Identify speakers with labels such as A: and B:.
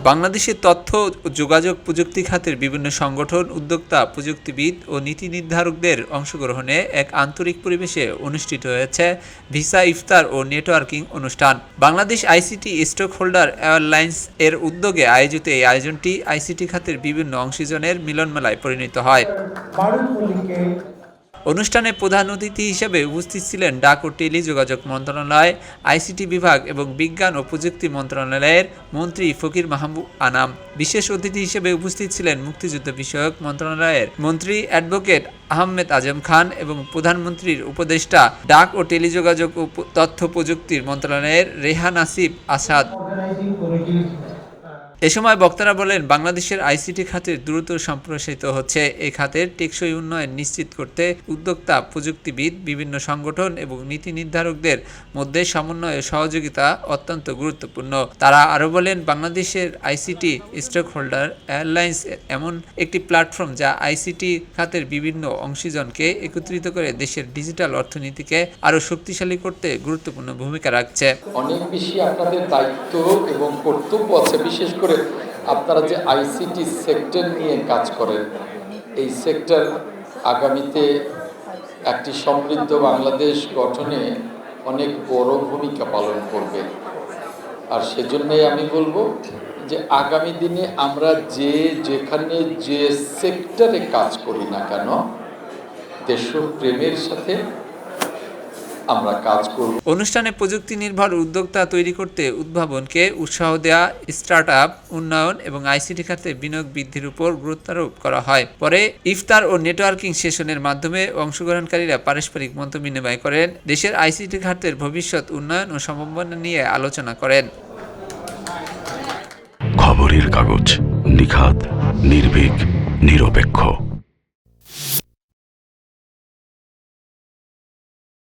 A: বাংলাদেশের তথ্য ও যোগাযোগ প্রযুক্তি খাতের বিভিন্ন সংগঠন, উদ্যোক্তা, প্রযুক্তিবিদ ও নীতি নির্ধারকদের অংশগ্রহণে এক আন্তরিক পরিবেশে অনুষ্ঠিত হয়েছে ভিসা ইফতার ও নেটওয়ার্কিং অনুষ্ঠান। বাংলাদেশ আইসিটি স্টকহোল্ডার এয়ারলাইন্স এর উদ্যোগে আয়োজিত এই আয়োজনটি আইসিটি খাতের বিভিন্ন অংশীজনের মিলনমেলায় পরিণত হয়। অনুষ্ঠানে প্রধান অতিথি হিসেবে উপস্থিত ছিলেন ডাক ও টেলিযোগাযোগ মন্ত্রণালয়, আইসিটি বিভাগ এবং বিজ্ঞান ও প্রযুক্তি মন্ত্রণালয়ের মন্ত্রী ফকির মাহবুব আনাম। বিশেষ অতিথি হিসেবে উপস্থিত ছিলেন মুক্তিযুদ্ধ বিষয়ক মন্ত্রণালয়ের মন্ত্রী অ্যাডভোকেট আহমেদ আজম খান এবং প্রধানমন্ত্রীর উপদেষ্টা ডাক ও টেলিযোগাযোগ ও তথ্য প্রযুক্তি মন্ত্রণালয়ের রেহান আসিফ আসাদ। এ সময় বক্তারা বলেন, বাংলাদেশের আইসিটি খাতের দ্রুত সম্প্রসারিত হচ্ছে। এই খাতের টেকসই উন্নয়ন নিশ্চিত করতে উদ্যোক্তা, প্রযুক্তিবিদ, বিভিন্ন সংগঠন এবং নীতি নির্ধারকদের মধ্যে সমন্বয় ও সহযোগিতা অত্যন্ত গুরুত্বপূর্ণ। তারা আরও বলেন, বাংলাদেশের আইসিটি স্টকহোল্ডার এয়ারলাইন্স এমন একটি প্ল্যাটফর্ম যা আইসিটি খাতের বিভিন্ন অংশীজনকে একত্রিত করে দেশের ডিজিটাল অর্থনীতিকে আরও শক্তিশালী করতে গুরুত্বপূর্ণ ভূমিকা রাখছে।
B: অনেক বেশি আপনাদের দায়িত্ব এবং কর্তব্য আছে, বিশেষ করে আপনারা যে আইসিটি সেক্টর নিয়ে কাজ করেন। এই সেক্টর আগামীতে একটি সমৃদ্ধ বাংলাদেশ গঠনে অনেক বড় ভূমিকা পালন করবে। আর সেজন্যই আমি বলবো যে আগামী দিনে আমরা যেখানে যে সেক্টরে কাজ করি না কেন, দেশপ্রেমের সাথে আমরা কাজ করব।
A: অনুষ্ঠানে প্রযুক্তি নির্ভর উদ্যোক্তা তৈরি করতে উদ্ভাবনকে উৎসাহ দেওয়া, স্টার্টআপ উন্নয়ন এবং আইসিটি খাতে বিনিয়োগ বৃদ্ধির উপর গুরুত্বারোপ করা হয়। পরে ইফতার ও নেটওয়ার্কিং সেশনের মাধ্যমে অংশগ্রহণকারীরা পারস্পরিক মত বিনিময় করেন, দেশের আইসিটি খাতের ভবিষ্যৎ উন্নয়ন ও সম্ভাবনা নিয়ে আলোচনা করেন।
C: খবরের কাগজ, নিখাত, নির্ভীক, নিরপেক্ষ।